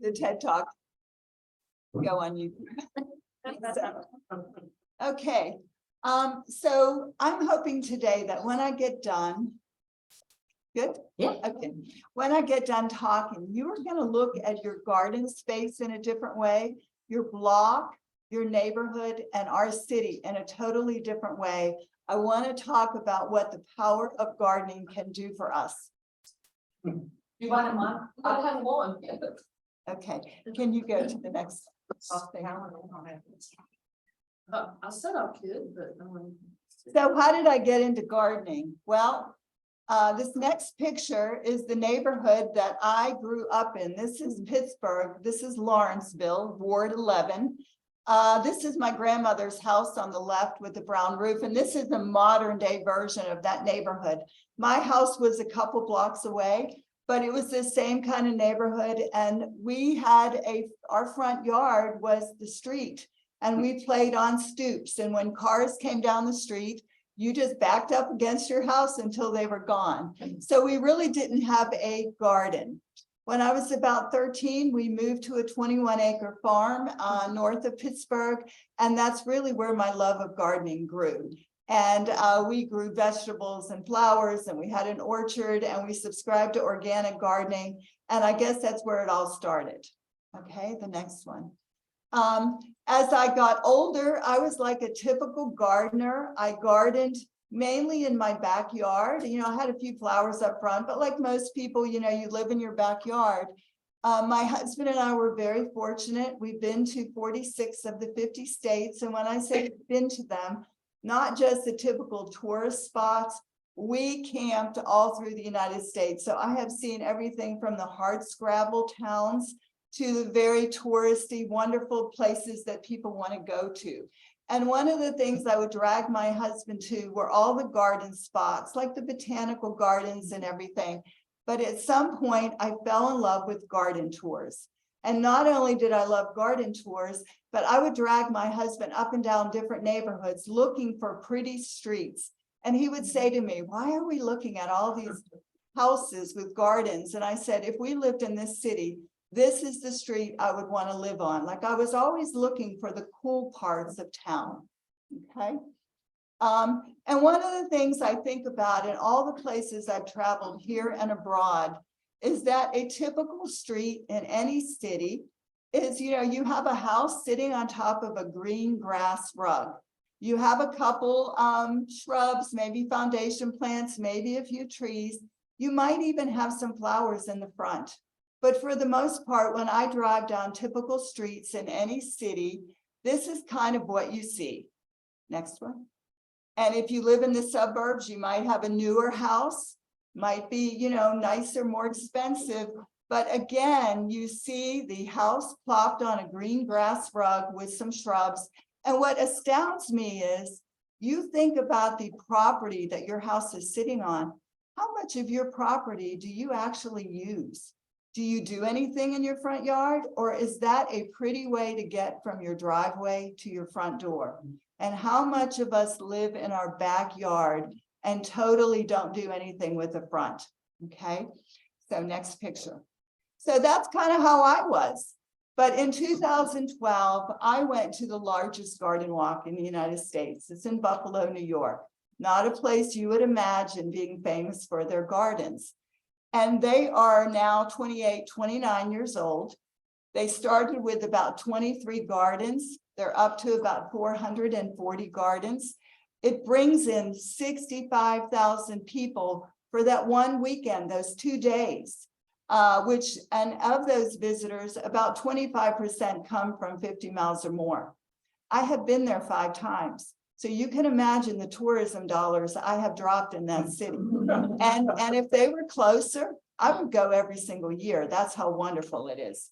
the TED Talk. Go on YouTube. So, okay, so I'm hoping today that when I get done, good? Yeah. Okay, when I get done talking, you are gonna look at your garden space in a different way, your block, your neighborhood, and our city in a totally different way. I want to talk about what the power of gardening can do for us. You want a month? I have one. Okay, can you go to the next thing? I said I could, but. So how did I get into gardening? Well, this next picture is the neighborhood that I grew up in. This is Pittsburgh. This is Lawrenceville, Ward 11. This is my grandmother's house on the left with the brown roof, and this is a modern day version of that neighborhood. My house was a couple blocks away, but it was the same kind of neighborhood, and we had our front yard was the street, and we played on stoops, and when cars came down the street, you just backed up against your house until they were gone. So we really didn't have a garden. When I was about 13, we moved to a 21-acre farm north of Pittsburgh, and that's really where my love of gardening grew. And we grew vegetables and flowers, and we had an orchard, and we subscribed to organic gardening, and I guess that's where it all started. Okay, the next one. As I got older, I was like a typical gardener. I gardened mainly in my backyard. You know, I had a few flowers up front, but like most people, you know, you live in your backyard. My husband and I were very fortunate. We've been to 46 of the 50 states. And when I say been to them, not just the typical tourist spots, we camped all through the United States. So I have seen everything from the hardscrabble towns to the very touristy, wonderful places that people want to go to. And one of the things I would drag my husband to were all the garden spots, like the botanical gardens and everything. But at some point, I fell in love with garden tours. And not only did I love garden tours, but I would drag my husband up and down different neighborhoods looking for pretty streets. And he would say to me, why are we looking at all these houses with gardens? And I said, if we lived in this city, this is the street I would want to live on. Like I was always looking for the cool parts of town. Okay. And one of the things I think about in all the places I've traveled here and abroad is that a typical street in any city is, you know, you have a house sitting on top of a green grass rug. You have a couple shrubs, maybe foundation plants, maybe a few trees. You might even have some flowers in the front. But for the most part, when I drive down typical streets in any city, this is kind of what you see. Next one. And if you live in the suburbs, you might have a newer house, might be, you know, nicer, more expensive. But again, you see the house plopped on a green grass rug with some shrubs. And what astounds me is you think about the property that your house is sitting on. How much of your property do you actually use? Do you do anything in your front yard, or is that a pretty way to get from your driveway to your front door? And how much of us live in our backyard and totally don't do anything with the front? Okay, so next picture. So that's kind of how I was. But in 2012, I went to the largest garden walk in the United States. It's in Buffalo, New York. Not a place you would imagine being famous for their gardens. And they are now 28, 29 years old. They started with about 23 gardens. They're up to about 440 gardens. It brings in 65,000 people for that one weekend, those 2 days, and of those visitors, about 25% come from 50 miles or more. I have been there 5 times. So you can imagine the tourism dollars I have dropped in that city. And if they were closer, I would go every single year. That's how wonderful it is.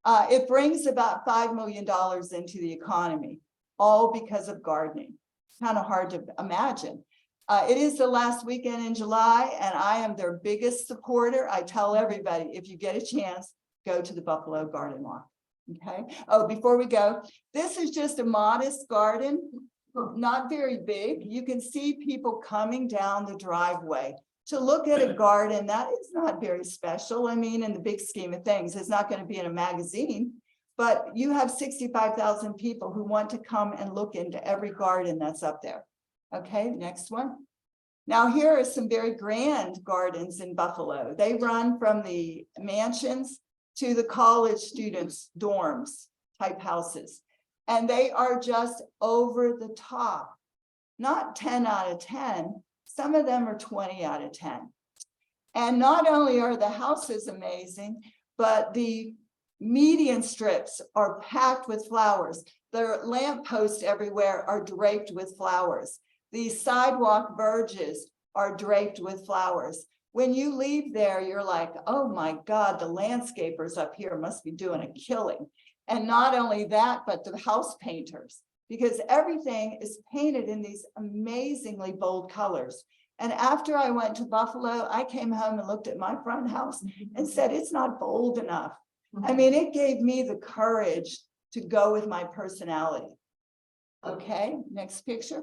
It brings about $5 million into the economy, all because of gardening. It's kind of hard to imagine. It is the last weekend in July, and I am their biggest supporter. I tell everybody, if you get a chance, go to the Buffalo Garden Walk. Okay. Oh, before we go, this is just a modest garden. Not very big. You can see people coming down the driveway to look at a garden that is not very special. I mean, in the big scheme of things, it's not going to be in a magazine, but you have 65,000 people who want to come and look into every garden that's up there. Okay, next one. Now, here are some very grand gardens in Buffalo. They run from the mansions to the college students' dorms type houses. And they are just over the top, not 10 out of 10. Some of them are 20 out of 10. And not only are the houses amazing, but the median strips are packed with flowers. The lampposts everywhere are draped with flowers. The sidewalk verges are draped with flowers. When you leave there, you're like, oh my God, the landscapers up here must be doing a killing. And not only that, but the house painters, because everything is painted in these amazingly bold colors. And after I went to Buffalo, I came home and looked at my front house and said, it's not bold enough. I mean, it gave me the courage to go with my personality. Okay, next picture.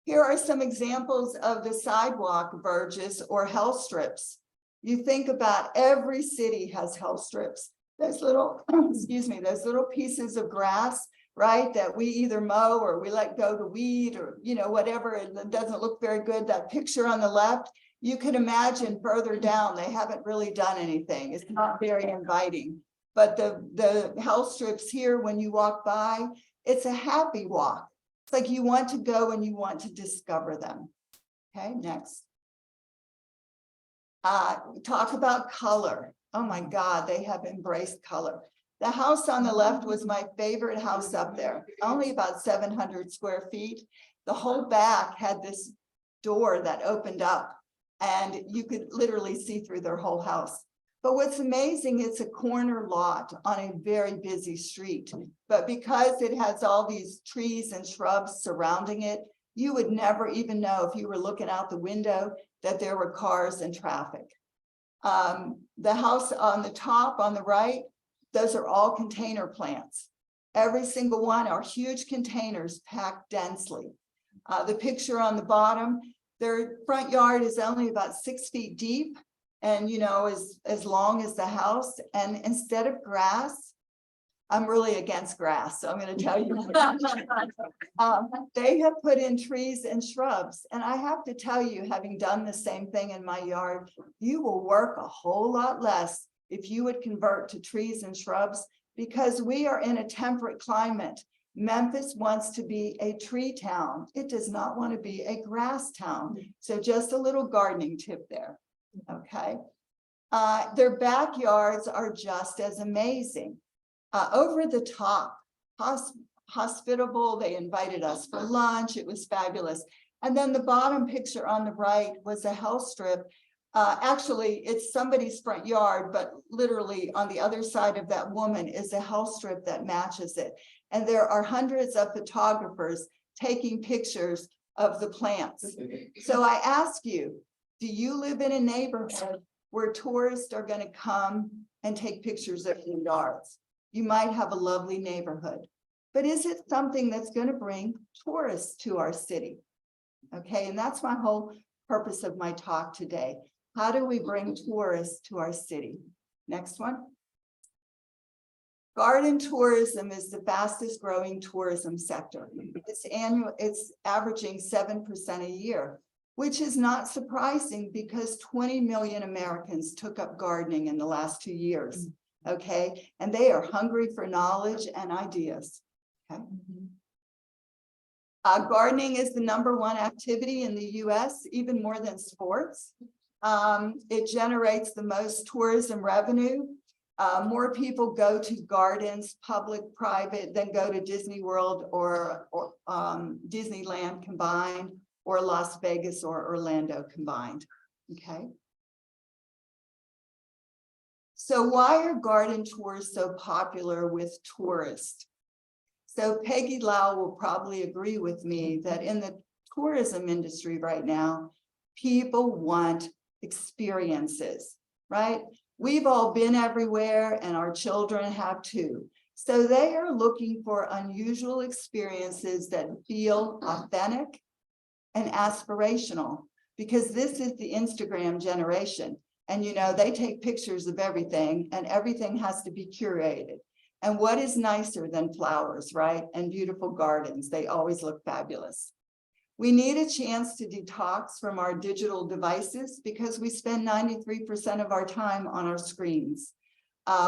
Here are some examples of the sidewalk verges or hell strips. You think about every city has hell strips. Those little, excuse me, those little pieces of grass, right, that we either mow or we let go to weed or, you know, whatever, it doesn't look very good. That picture on the left, you can imagine further down, they haven't really done anything. It's not very inviting. But the hell strips here, when you walk by, it's a happy walk. It's like you want to go and you want to discover them. Okay, next. Talk about color. Oh my God, they have embraced color. The house on the left was my favorite house up there, only about 700 square feet. The whole back had this door that opened up and you could literally see through their whole house. But what's amazing, it's a corner lot on a very busy street. But because it has all these trees and shrubs surrounding it, you would never even know if you were looking out the window that there were cars and traffic. The house on the top on the right, those are all container plants. Every single one are huge containers packed densely. The picture on the bottom, their front yard is only about 6 feet deep and, you know, as long as the house. And instead of grass, I'm really against grass, so I'm going to tell you. They have put in trees and shrubs. And I have to tell you, having done the same thing in my yard, you will work a whole lot less if you would convert to trees and shrubs, because we are in a temperate climate. Memphis wants to be a tree town. It does not want to be a grass town. So just a little gardening tip there. Okay. Their backyards are just as amazing. Over the top, hospitable. They invited us for lunch. It was fabulous. And then the bottom picture on the right was a hell strip. Actually, it's somebody's front yard, but literally on the other side of that woman is a hell strip that matches it. And there are hundreds of photographers taking pictures of the plants. So I ask you, do you live in a neighborhood where tourists are going to come and take pictures of your yards? You might have a lovely neighborhood, but is it something that's going to bring tourists to our city? Okay, and that's my whole purpose of my talk today. How do we bring tourists to our city? Next one. Garden tourism is the fastest growing tourism sector. It's averaging 7% a year, which is not surprising because 20 million Americans took up gardening in the last 2 years. Okay, and they are hungry for knowledge and ideas. Okay. Gardening is the #1 activity in the US, even more than sports. It generates the most tourism revenue. More people go to gardens, public, private, than go to Disney World or Disneyland combined, or Las Vegas or Orlando combined. Okay. So why are garden tours so popular with tourists? So Peggy Lau will probably agree with me that in the tourism industry right now, people want experiences, right? We've all been everywhere and our children have too. So they are looking for unusual experiences that feel authentic and aspirational. because this is the Instagram generation. And you know, they take pictures of everything and everything has to be curated. And what is nicer than flowers, right? And beautiful gardens, they always look fabulous. We need a chance to detox from our digital devices because we spend 93% of our time on our screens.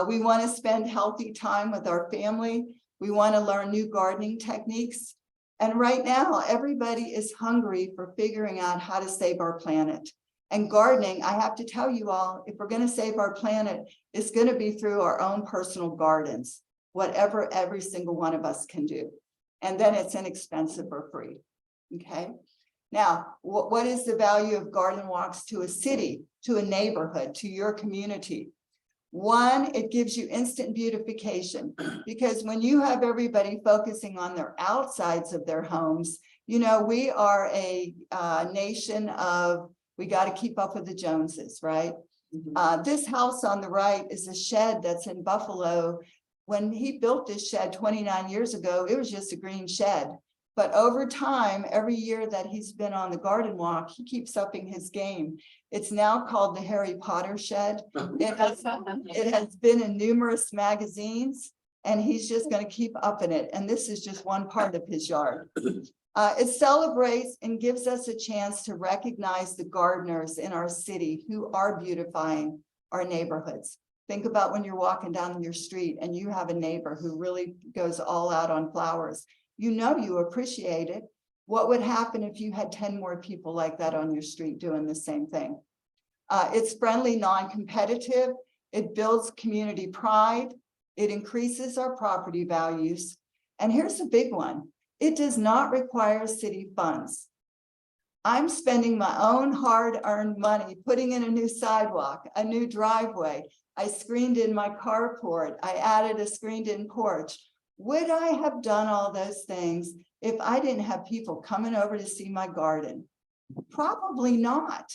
We want to spend healthy time with our family. We want to learn new gardening techniques. And right now, everybody is hungry for figuring out how to save our planet. And gardening, I have to tell you all, if we're going to save our planet, it's going to be through our own personal gardens, whatever every single one of us can do. And then it's inexpensive or free. Okay. Now, what is the value of garden walks to a city, to a neighborhood, to your community? One, it gives you instant beautification, because when you have everybody focusing on their outsides of their homes, you know, we are a nation of, we got to keep up with the Joneses, right? This house on the right is a shed that's in Buffalo. When he built this shed 29 years ago, it was just a green shed. But over time, every year that he's been on the garden walk, he keeps upping his game. It's now called the Harry Potter shed. It has been in numerous magazines, and he's just going to keep upping it. And this is just one part of his yard. It celebrates and gives us a chance to recognize the gardeners in our city who are beautifying our neighborhoods. Think about when you're walking down your street and you have a neighbor who really goes all out on flowers. You know you appreciate it. What would happen if you had 10 more people like that on your street doing the same thing? It's friendly, non-competitive. It builds community pride. It increases our property values. And here's a big one. It does not require city funds. I'm spending my own hard-earned money putting in a new sidewalk, a new driveway. I screened in my carport. I added a screened-in porch. Would I have done all those things if I didn't have people coming over to see my garden? Probably not,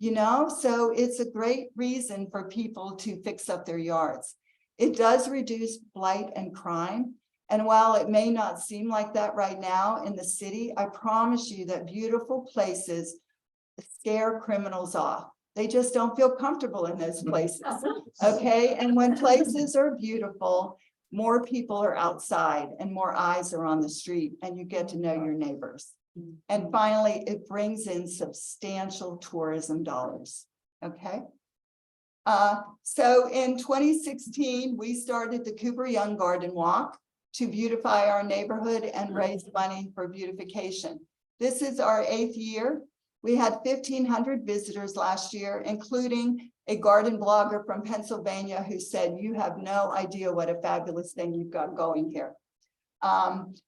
you know, so it's a great reason for people to fix up their yards. It does reduce blight and crime. And while it may not seem like that right now in the city, I promise you that beautiful places scare criminals off. They just don't feel comfortable in those places, okay? And when places are beautiful, more people are outside and more eyes are on the street, and you get to know your neighbors. And finally, it brings in substantial tourism dollars, okay? So in 2016, we started the Cooper Young Garden Walk to beautify our neighborhood and raise money for beautification. This is our 8th year. We had 1,500 visitors last year, including a garden blogger from Pennsylvania who said, you have no idea what a fabulous thing you've got going here.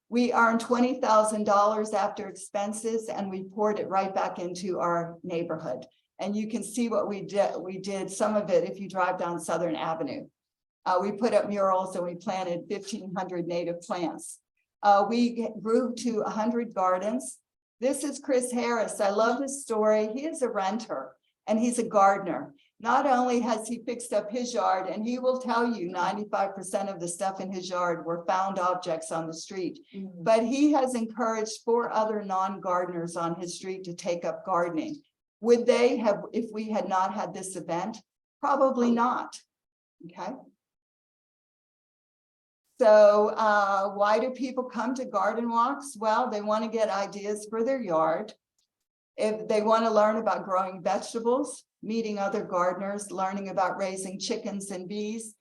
We earned $20,000 after expenses, and we poured it right back into our neighborhood. And you can see what we did. We did some of it if you drive down Southern Avenue. We put up murals and we planted 1,500 native plants. We grew to 100 gardens. This is Chris Harris. I love his story. He is a renter and he's a gardener. Not only has he fixed up his yard, and he will tell you 95% of the stuff in his yard were found objects on the street, but he has encouraged 4 other non-gardeners on his street to take up gardening. Would they have, if we had not had this event? Probably not, okay? So why do people come to garden walks? Well, they want to get ideas for their yard. If they want to learn about growing vegetables, meeting other gardeners, learning about raising chickens and bees.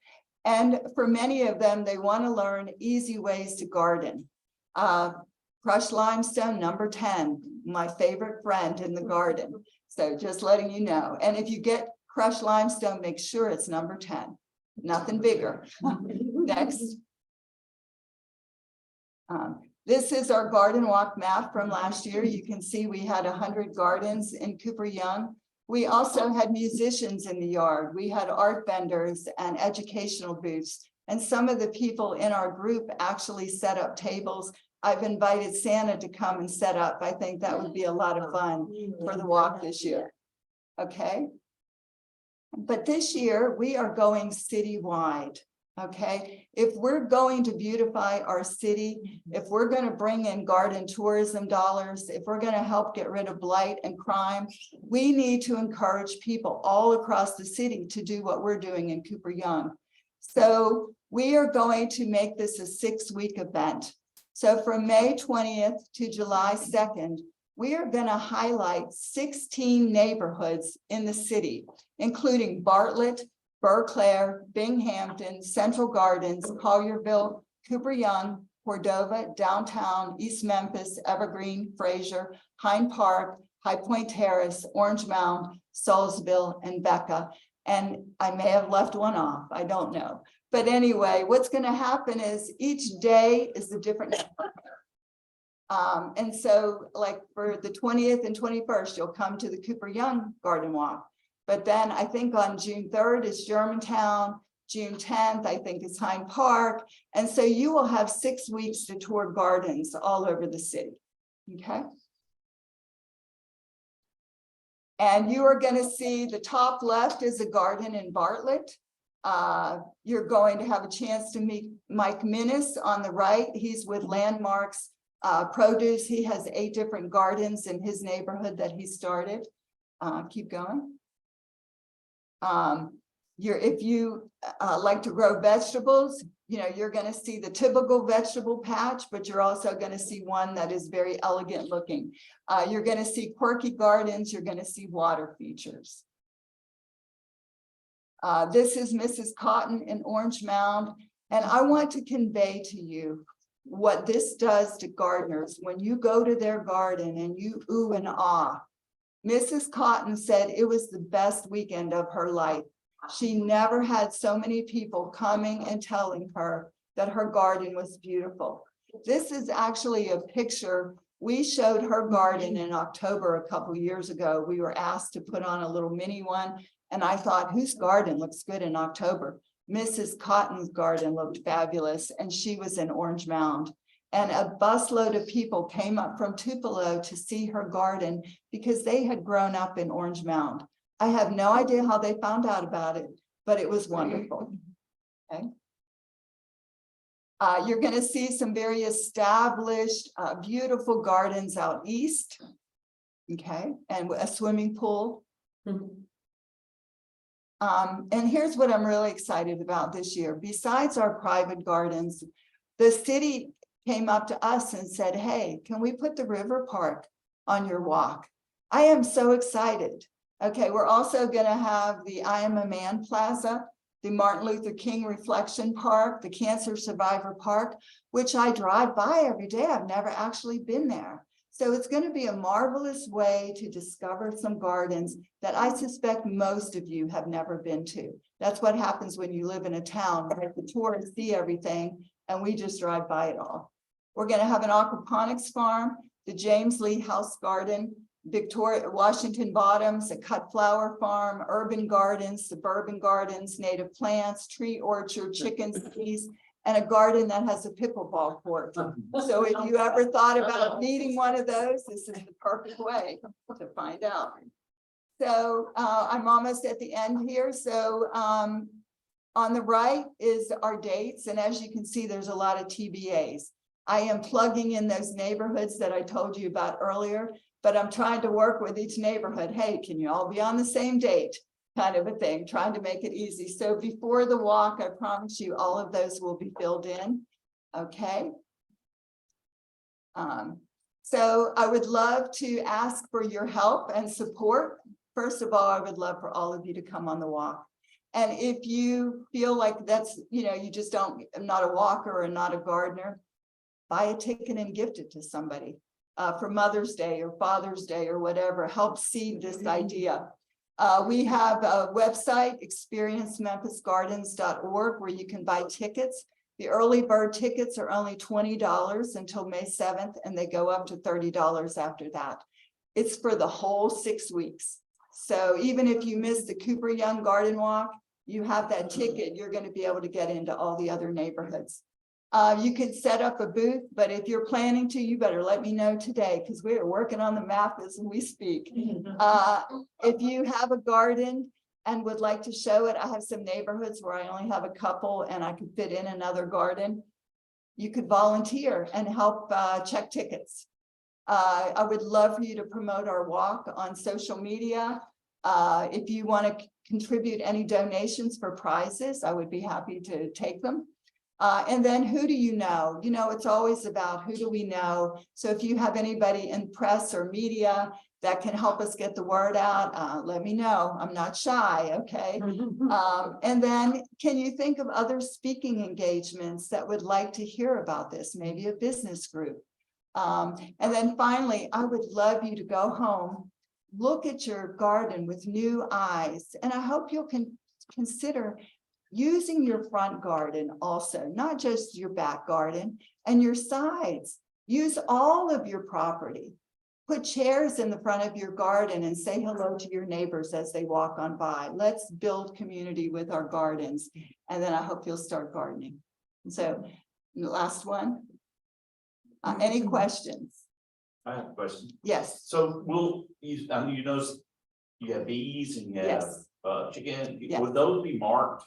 And for many of them, they want to learn easy ways to garden. Crushed limestone, number 10, my favorite friend in the garden. So just letting you know. And if you get crushed limestone, make sure it's number 10, nothing bigger. Next. This is our garden walk map from last year. You can see we had 100 gardens in Cooper Young. We also had musicians in the yard. We had art vendors and educational booths. And some of the people in our group actually set up tables. I've invited Santa to come and set up. I think that would be a lot of fun for the walk this year. Okay. But this year we are going citywide. Okay, if we're going to beautify our city, if we're going to bring in garden tourism dollars, if we're going to help get rid of blight and crime, we need to encourage people all across the city to do what we're doing in Cooper Young. So we are going to make this a 6-week event. So from May 20th to July 2nd, we are going to highlight 16 neighborhoods in the city, including Bartlett, Berkeley, Binghamton, Central Gardens, Collierville, Cooper Young, Cordova, Downtown, East Memphis, Evergreen, Fraser, Hind Park, High Point Terrace, Orange Mound, Salisville, and Becca. And I may have left one off, I don't know. But anyway, what's going to happen is each day is a different neighborhood. And so like for the 20th and 21st, you'll come to the Cooper Young Garden Walk. But then I think on June 3rd is Germantown, June 10th, I think is Hind Park. And so you will have 6 weeks to tour gardens all over the city, okay? And you are gonna see the top left is a garden in Bartlett. You're going to have a chance to meet Mike Minnis on the right. He's with Landmarks Produce. He has 8 different gardens in his neighborhood that he started. Keep going. If you like to grow vegetables, you know, you're going to see the typical vegetable patch, but you're also going to see one that is very elegant looking. You're going to see quirky gardens. You're going to see water features. This is Mrs. Cotton in Orange Mound, and I want to convey to you what this does to gardeners when you go to their garden and you ooh and ah. Mrs. Cotton said it was the best weekend of her life. She never had so many people coming and telling her that her garden was beautiful. This is actually a picture. We showed her garden in October a couple years ago. We were asked to put on a little mini one, and I thought, whose garden looks good in October? Mrs. Cotton's garden looked fabulous, and she was in Orange Mound. And a busload of people came up from Tupelo to see her garden because they had grown up in Orange Mound. I have no idea how they found out about it, but it was wonderful. Okay. You're going to see some very established, beautiful gardens out east. Okay, and a swimming pool. And here's what I'm really excited about this year. Besides our private gardens, the city came up to us and said, hey, can we put the river park on your walk? I am so excited. Okay, we're also going to have the I Am a Man Plaza, the Martin Luther King Reflection Park, the Cancer Survivor Park, which I drive by every day. I've never actually been there. So it's going to be a marvelous way to discover some gardens that I suspect most of you have never been to. That's what happens when you live in a town, right? The tourists see everything and we just drive by it all. We're going to have an aquaponics farm, the James Lee House Garden, Victoria, Washington Bottoms, a cut flower farm, urban gardens, suburban gardens, native plants, tree orchard, chickens, bees, and a garden that has a pickleball court. So if you ever thought about needing one of those, this is the perfect way to find out. So I'm almost at the end here. So on the right is our dates. And as you can see, there's a lot of TBAs. I am plugging in those neighborhoods that I told you about earlier, but I'm trying to work with each neighborhood. Hey, can you all be on the same date? Kind of a thing, trying to make it easy. So before the walk, I promise you all of those will be filled in. Okay. So I would love to ask for your help and support. First of all, I would love for all of you to come on the walk. And if you feel like that's, you know, you just don't, I'm not a walker or not a gardener, buy a ticket and gift it to somebody for Mother's Day or Father's Day or whatever. Help seed this idea. We have a website, experiencememphisgardens.org, where you can buy tickets. The early bird tickets are only $20 until May 7th, and they go up to $30 after that. It's for the whole 6 weeks. So even if you miss the Cooper Young Garden Walk, you have that ticket, you're going to be able to get into all the other neighborhoods. You could set up a booth, but if you're planning to, you better let me know today because we are working on the map as we speak. If you have a garden and would like to show it, I have some neighborhoods where I only have a couple and I could fit in another garden. You could volunteer and help check tickets. I would love for you to promote our walk on social media. If you want to contribute any donations for prizes, I would be happy to take them. And then who do you know? You know, it's always about who do we know. So if you have anybody in press or media that can help us get the word out, let me know. I'm not shy, okay? And then can you think of other speaking engagements that would like to hear about this? Maybe a business group. And then finally, I would love you to go home, look at your garden with new eyes. And I hope you'll consider using your front garden also, not just your back garden and your sides. Use all of your property. Put chairs in the front of your garden and say hello to your neighbors as they walk on by. Let's build community with our gardens. And then I hope you'll start gardening. So the last one. Any questions? I have a question. Yes. So I mean, you notice you have bees and you have chicken. Yes. Would those be marked?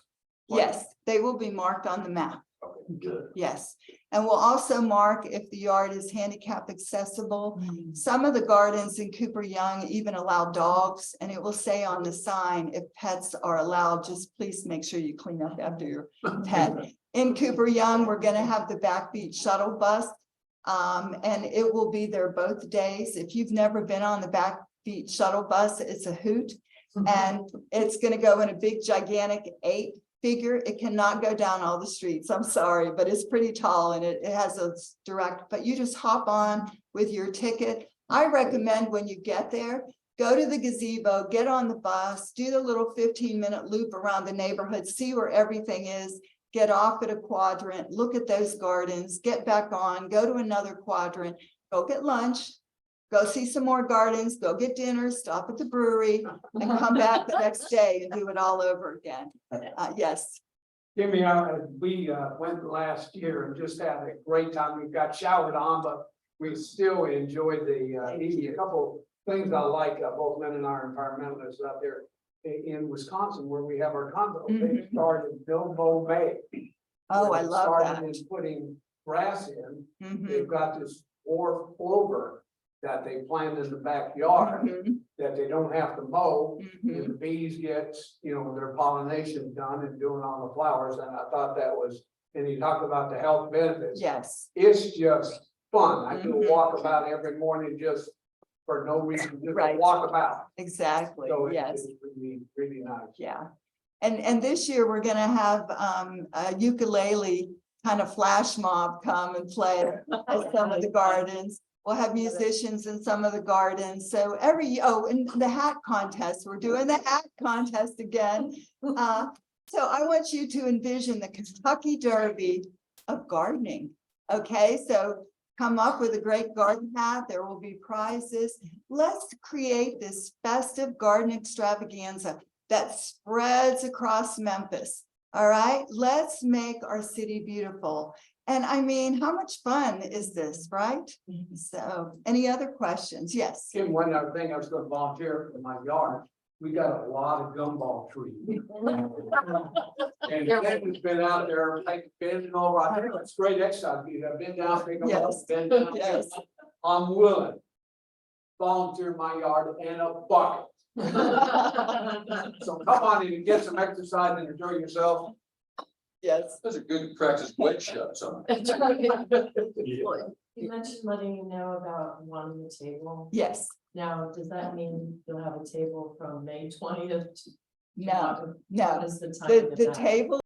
Yes, they will be marked on the map. Okay, good. Yes, and we'll also mark if the yard is handicap accessible. Some of the gardens in Cooper Young even allow dogs, and it will say on the sign, if pets are allowed, just please make sure you clean up after your pet. In Cooper Young, we're going to have the Backbeat shuttle bus, and it will be there both days. If you've never been on the Backbeat shuttle bus, it's a hoot, and it's going to go in a big, gigantic 8-figure. It cannot go down all the streets. I'm sorry, but it's pretty tall and it has a direct, but you just hop on with your ticket. I recommend when you get there, go to the gazebo, get on the bus, do the little 15-minute loop around the neighborhood, see where everything is, get off at a quadrant, look at those gardens, get back on, go to another quadrant, go get lunch, go see some more gardens, go get dinner, stop at the brewery, and come back the next day and do it all over again. Yes. Jimmy, we went last year and just had a great time. We got showered on, but we still enjoyed the eating. A couple things I like, both Lynn and I are environmentalists out there in Wisconsin, where we have our condo. They started Bilbo Bay. Oh, I love that. Started is putting grass in. Mhm. They've got this dwarf clover that they plant in the backyard that they don't have to mow. And the bees get, their pollination done and doing all the flowers. And I thought that was, and you talked about the health benefits. Yes. It's just fun. I do a walk about every morning just for no reason, just Right. walk about. Exactly. So Yes. it's really, really nice. Yeah. And this year we're going to have a ukulele kind of flash mob come and play at some of the gardens. We'll have musicians in some of the gardens. So and the hat contest, we're doing the hat contest again. So I want you to envision the Kentucky Derby of gardening. Okay, so come up with a great garden hat. There will be prizes. Let's create this festive garden extravaganza that spreads across Memphis. All right, let's make our city beautiful. And I mean, how much fun is this, right? So any other questions? Yes. Kim, one other thing, I was going to volunteer in my yard. We got a lot of gumball trees. And Ken's been out there, like bending over. I think it's great exercise. I've been down, pick them up, Yes. bend down. Yes. I'm willing. Volunteer my yard and a bucket. So come on in and get some exercise and enjoy yourself. Yes. That's a good practice wet shot, so. You mentioned letting you know about one table. Yes. Now, does that mean you'll have a table from May 20th? No, What no. is the time? The table